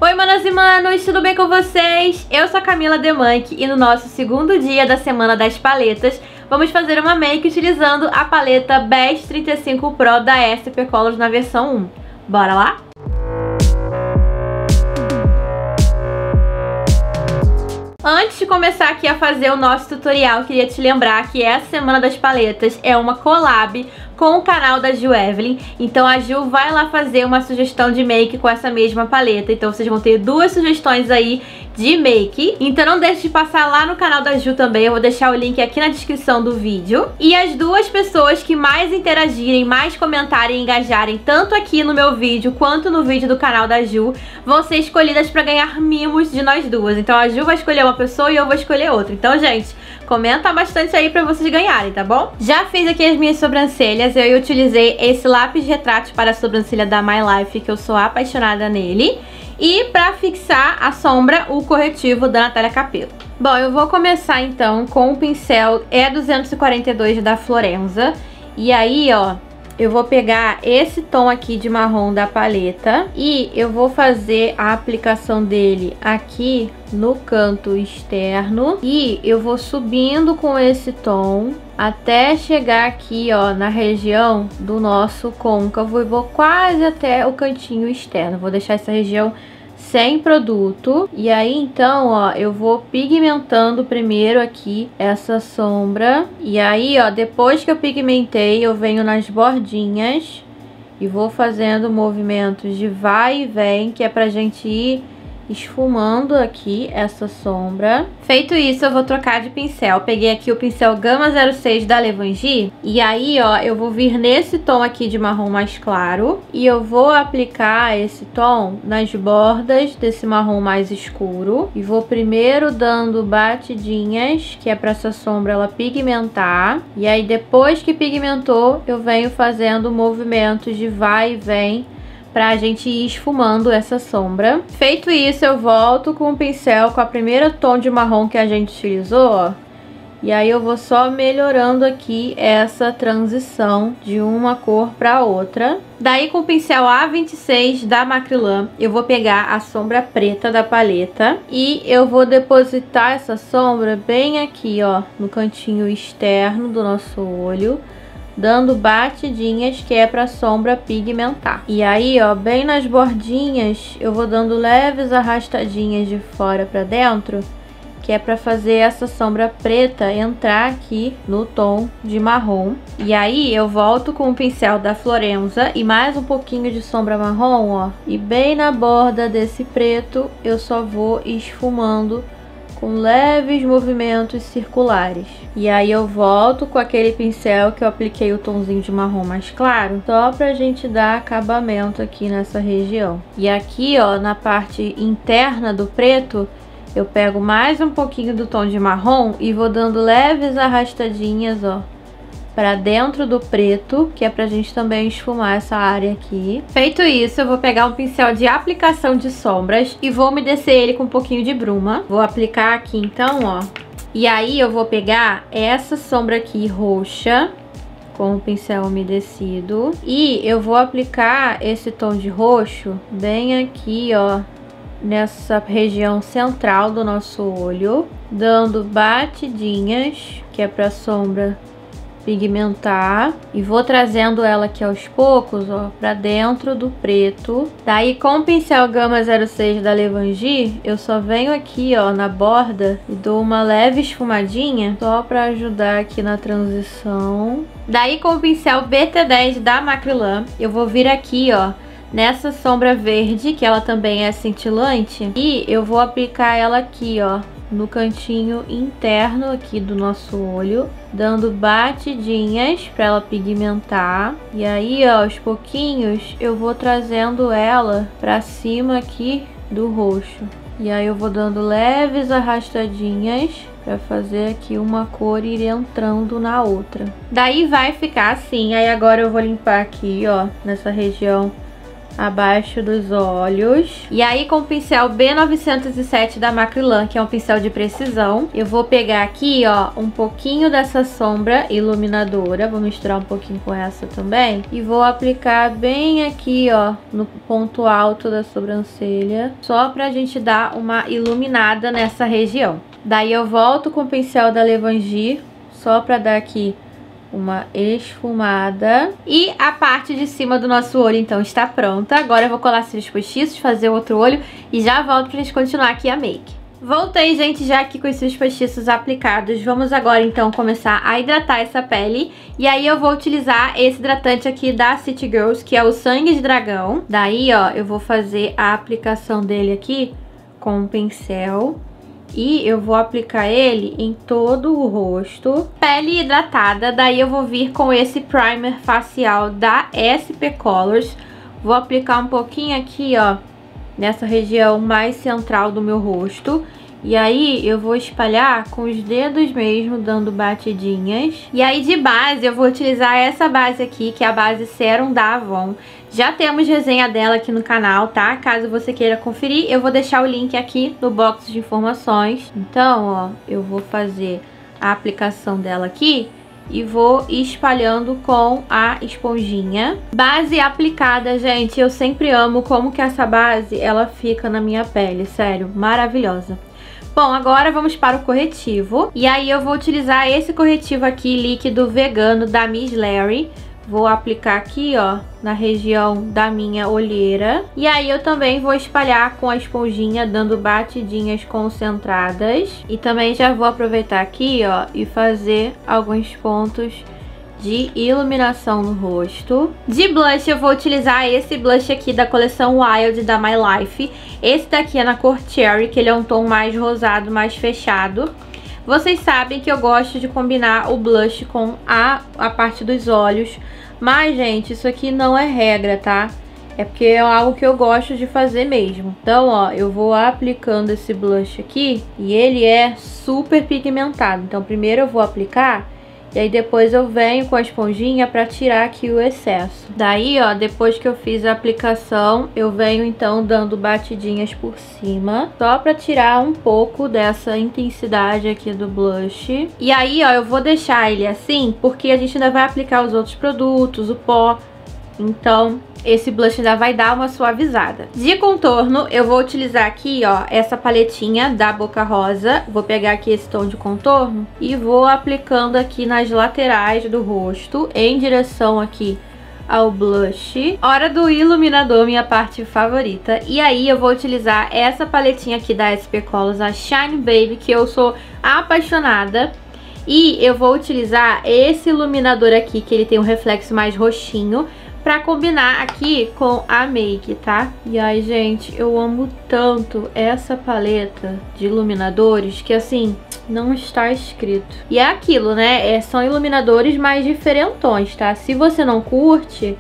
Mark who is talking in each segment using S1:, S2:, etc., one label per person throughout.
S1: Oi, manas e manos, tudo bem com vocês? Eu sou a Camila Demanque e no nosso segundo dia da Semana das Paletas, vamos fazer uma make utilizando a paleta Best 35 Pro da SP Colors na versão 1. Bora lá? Antes de começar aqui a fazer o nosso tutorial, queria te lembrar que essa Semana das Paletas é uma collab com o canal da Ju Evelyn. Então a Ju vai lá fazer uma sugestão de make com essa mesma paleta. Então vocês vão ter duas sugestões aí de make. Então não deixe de passar lá no canal da Ju também. Eu vou deixar o link aqui na descrição do vídeo. E as duas pessoas que mais interagirem, mais comentarem e engajarem, tanto aqui no meu vídeo quanto no vídeo do canal da Ju, vão ser escolhidas para ganhar mimos de nós duas. Então a Ju vai escolher uma pessoa e eu vou escolher outra. Então, gente, comenta bastante aí pra vocês ganharem, tá bom? Já fiz aqui as minhas sobrancelhas. Eu utilizei esse lápis retrato para a sobrancelha da My Life, que eu sou apaixonada nele. E pra fixar a sombra, o corretivo da Natália Capelo. Bom, eu vou começar então com o pincel E242 da Florenza. E aí, ó, eu vou pegar esse tom aqui de marrom da paleta e eu vou fazer a aplicação dele aqui no canto externo. E eu vou subindo com esse tom até chegar aqui, ó, na região do nosso côncavo e vou quase até o cantinho externo. Vou deixar essa região sem produto. E aí, então, ó, eu vou pigmentando primeiro aqui essa sombra. E aí, ó, depois que eu pigmentei, eu venho nas bordinhas e vou fazendo movimentos de vai e vem, que é pra gente ir esfumando aqui essa sombra. Feito isso, eu vou trocar de pincel. Peguei aqui o pincel Gama 06 da Levangie. E aí, ó, eu vou vir nesse tom aqui de marrom mais claro. E eu vou aplicar esse tom nas bordas desse marrom mais escuro. E vou primeiro dando batidinhas, que é pra essa sombra ela pigmentar. E aí, depois que pigmentou, eu venho fazendo movimentos de vai e vem pra gente ir esfumando essa sombra. Feito isso, eu volto com o pincel com a primeira tom de marrom que a gente utilizou, ó. E aí eu vou só melhorando aqui essa transição de uma cor pra outra. Daí com o pincel A26 da Macrylan, eu vou pegar a sombra preta da paleta e eu vou depositar essa sombra bem aqui, ó, no cantinho externo do nosso olho, dando batidinhas, que é pra sombra pigmentar. E aí, ó, bem nas bordinhas, eu vou dando leves arrastadinhas de fora pra dentro, que é pra fazer essa sombra preta entrar aqui no tom de marrom. E aí, eu volto com o pincel da Florenza e mais um pouquinho de sombra marrom, ó. E bem na borda desse preto, eu só vou esfumando com leves movimentos circulares. E aí eu volto com aquele pincel que eu apliquei o tomzinho de marrom mais claro, só pra gente dar acabamento aqui nessa região. E aqui, ó, na parte interna do preto, eu pego mais um pouquinho do tom de marrom e vou dando leves arrastadinhas, ó, pra dentro do preto, que é pra gente também esfumar essa área aqui. Feito isso, eu vou pegar um pincel de aplicação de sombras e vou umedecer ele com um pouquinho de bruma. Vou aplicar aqui então, ó. E aí eu vou pegar essa sombra aqui roxa com o pincel umedecido e eu vou aplicar esse tom de roxo bem aqui, ó, nessa região central do nosso olho, dando batidinhas, que é pra sombra pigmentar, e vou trazendo ela aqui aos poucos, ó, pra dentro do preto. Daí com o pincel Gama 06 da Levangie, eu só venho aqui, ó, na borda e dou uma leve esfumadinha, só pra ajudar aqui na transição. Daí com o pincel BT10 da Macrylan, eu vou vir aqui, ó, nessa sombra verde, que ela também é cintilante, e eu vou aplicar ela aqui, ó, no cantinho interno aqui do nosso olho, dando batidinhas para ela pigmentar. E aí, ó, aos pouquinhos eu vou trazendo ela para cima aqui do roxo. E aí eu vou dando leves arrastadinhas para fazer aqui uma cor ir entrando na outra. Daí vai ficar assim. Aí agora eu vou limpar aqui, ó, nessa região abaixo dos olhos. E aí com o pincel B907 da Macrylan, que é um pincel de precisão, eu vou pegar aqui, ó, um pouquinho dessa sombra iluminadora, vou misturar um pouquinho com essa também, e vou aplicar bem aqui, ó, no ponto alto da sobrancelha, só pra gente dar uma iluminada nessa região. Daí eu volto com o pincel da Levangie, só pra dar aqui uma esfumada. E a parte de cima do nosso olho, então, está pronta. Agora eu vou colar cílios postiços, fazer outro olho e já volto pra gente continuar aqui a make. Voltei, gente, já aqui com os cílios postiços aplicados. Vamos agora, então, começar a hidratar essa pele. E aí eu vou utilizar esse hidratante aqui da City Girls, que é o Sangue de Dragão. Daí, ó, eu vou fazer a aplicação dele aqui com um pincel. E eu vou aplicar ele em todo o rosto. Pele hidratada, daí eu vou vir com esse primer facial da SP Colors. Vou aplicar um pouquinho aqui, ó, nessa região mais central do meu rosto. E aí eu vou espalhar com os dedos mesmo, dando batidinhas. E aí de base eu vou utilizar essa base aqui, que é a base Serum da Avon. Já temos resenha dela aqui no canal, tá? Caso você queira conferir, eu vou deixar o link aqui no box de informações. Então, ó, eu vou fazer a aplicação dela aqui e vou espalhando com a esponjinha. Base aplicada, gente, eu sempre amo como que essa base, ela fica na minha pele, sério, maravilhosa. Bom, agora vamos para o corretivo. E aí eu vou utilizar esse corretivo aqui, líquido vegano da Miss Larry. Vou aplicar aqui, ó, na região da minha olheira. E aí eu também vou espalhar com a esponjinha, dando batidinhas concentradas. E também já vou aproveitar aqui, ó, e fazer alguns pontos de iluminação no rosto. De blush eu vou utilizar esse blush aqui da coleção Wild da My Life. Esse daqui é na cor Cherry, que ele é um tom mais rosado, mais fechado. Vocês sabem que eu gosto de combinar o blush com a parte dos olhos. Mas, gente, isso aqui não é regra, tá? É porque é algo que eu gosto de fazer mesmo. Então, ó, eu vou aplicando esse blush aqui e ele é super pigmentado. Então, primeiro eu vou aplicar e aí depois eu venho com a esponjinha pra tirar aqui o excesso. Daí, ó, depois que eu fiz a aplicação, eu venho então dando batidinhas por cima, só pra tirar um pouco dessa intensidade aqui do blush. E aí, ó, eu vou deixar ele assim, porque a gente ainda vai aplicar os outros produtos, o pó. Então, esse blush ainda vai dar uma suavizada. De contorno, eu vou utilizar aqui, ó, essa paletinha da Boca Rosa. Vou pegar aqui esse tom de contorno e vou aplicando aqui nas laterais do rosto, em direção aqui ao blush. Hora do iluminador, minha parte favorita. E aí eu vou utilizar essa paletinha aqui da SP Colors, a Shine Baby, que eu sou apaixonada. E eu vou utilizar esse iluminador aqui, que ele tem um reflexo mais roxinho, pra combinar aqui com a make, tá? E aí, gente, eu amo tanto essa paleta de iluminadores que, assim, não está escrito. E é aquilo, né? São iluminadores mais diferentões, tá? Se você não curte,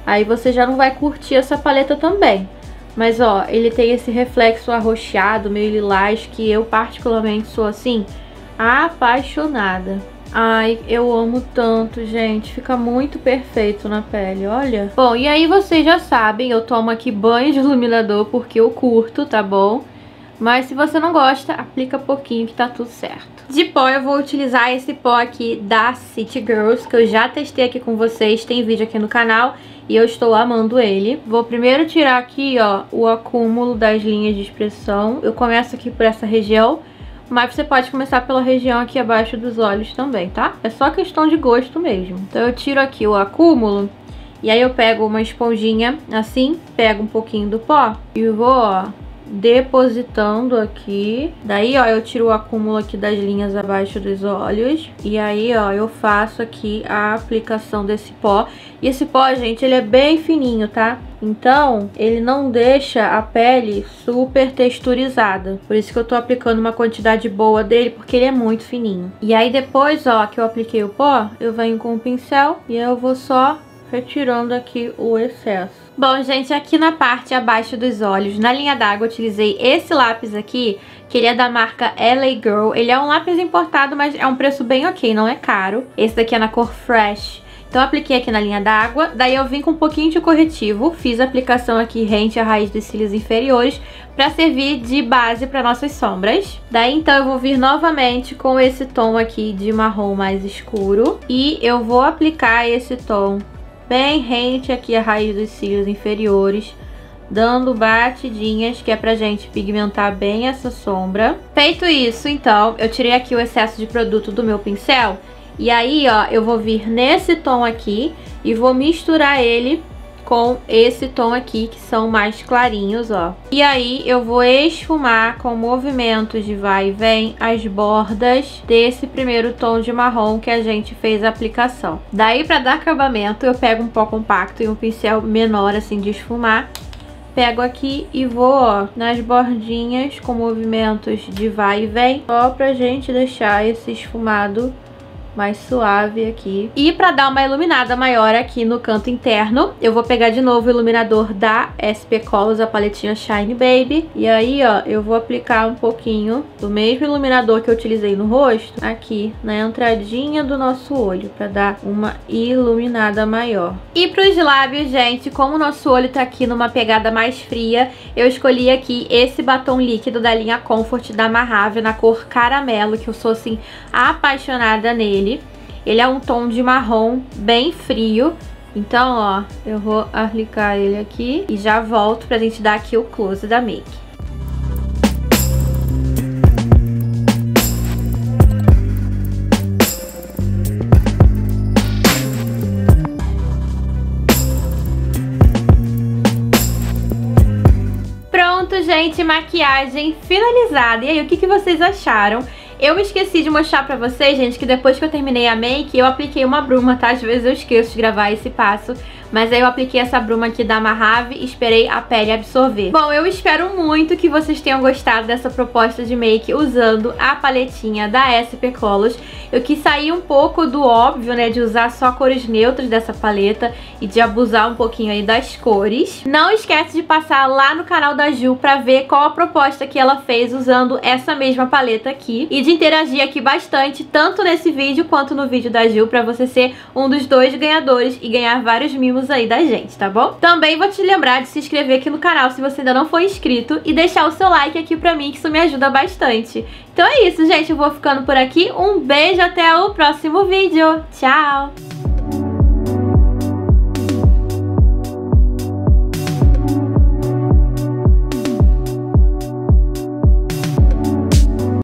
S1: aí você já não vai curtir essa paleta também. Mas, ó, ele tem esse reflexo arroxeado, meio lilás, que eu particularmente sou, assim, apaixonada. Ai, eu amo tanto, gente. Fica muito perfeito na pele, olha. Bom, e aí vocês já sabem, eu tomo aqui banho de iluminador porque eu curto, tá bom? Mas se você não gosta, aplica pouquinho que tá tudo certo. De pó, eu vou utilizar esse pó aqui da City Girls, que eu já testei aqui com vocês. Tem vídeo aqui no canal e eu estou amando ele. Vou primeiro tirar aqui, ó, o acúmulo das linhas de expressão. Eu começo aqui por essa região, mas você pode começar pela região aqui abaixo dos olhos também, tá? É só questão de gosto mesmo. Então eu tiro aqui o acúmulo e aí eu pego uma esponjinha assim, pego um pouquinho do pó e vou, ó, depositando aqui. Daí, ó, eu tiro o acúmulo aqui das linhas abaixo dos olhos. E aí, ó, eu faço aqui a aplicação desse pó. E esse pó, gente, ele é bem fininho, tá? Então, ele não deixa a pele super texturizada. Por isso que eu tô aplicando uma quantidade boa dele, porque ele é muito fininho. E aí, depois, ó, que eu apliquei o pó, eu venho com o pincel e eu vou só retirando aqui o excesso. Bom, gente, aqui na parte abaixo dos olhos, na linha d'água, eu utilizei esse lápis aqui, que ele é da marca LA Girl. Ele é um lápis importado, mas é um preço bem ok, não é caro. Esse daqui é na cor Fresh. Então eu apliquei aqui na linha d'água, daí eu vim com um pouquinho de corretivo, fiz a aplicação aqui rente à raiz dos cílios inferiores para servir de base para nossas sombras. Daí então eu vou vir novamente com esse tom aqui de marrom mais escuro e eu vou aplicar esse tom bem rente aqui à raiz dos cílios inferiores, dando batidinhas, que é pra gente pigmentar bem essa sombra. Feito isso, então, eu tirei aqui o excesso de produto do meu pincel. E aí, ó, eu vou vir nesse tom aqui e vou misturar ele com esse tom aqui, que são mais clarinhos, ó. E aí, eu vou esfumar com movimentos de vai e vem as bordas desse primeiro tom de marrom que a gente fez a aplicação. Daí, pra dar acabamento, eu pego um pó compacto e um pincel menor, assim, de esfumar. Pego aqui e vou, ó, nas bordinhas com movimentos de vai e vem, só pra gente deixar esse esfumado mais suave aqui. E pra dar uma iluminada maior aqui no canto interno, eu vou pegar de novo o iluminador da SP Colors, a paletinha Shine Baby. E aí, ó, eu vou aplicar um pouquinho do mesmo iluminador que eu utilizei no rosto, aqui na entradinha do nosso olho, pra dar uma iluminada maior. E pros lábios, gente, como o nosso olho tá aqui numa pegada mais fria, eu escolhi aqui esse batom líquido da linha Comfort da Mahave, na cor caramelo, que eu sou, assim, apaixonada nele. Ele é um tom de marrom bem frio. Então, ó, eu vou aplicar ele aqui e já volto pra gente dar aqui o close da make. Pronto, gente, maquiagem finalizada. E aí, o que vocês acharam? Eu esqueci de mostrar pra vocês, gente, que depois que eu terminei a make, eu apliquei uma bruma, tá? Às vezes eu esqueço de gravar esse passo, mas aí eu apliquei essa bruma aqui da Mahave e esperei a pele absorver. Bom, eu espero muito que vocês tenham gostado dessa proposta de make usando a paletinha da SP Colors. Eu quis sair um pouco do óbvio, né, de usar só cores neutras dessa paleta e de abusar um pouquinho aí das cores. Não esquece de passar lá no canal da Ju pra ver qual a proposta que ela fez usando essa mesma paleta aqui e de interagir aqui bastante, tanto nesse vídeo quanto no vídeo da Ju, pra você ser um dos 2 ganhadores e ganhar vários mimos aí da gente, tá bom? Também vou te lembrar de se inscrever aqui no canal se você ainda não for inscrito e deixar o seu like aqui pra mim, que isso me ajuda bastante. Então é isso, gente, eu vou ficando por aqui. Um beijo, até o próximo vídeo. Tchau!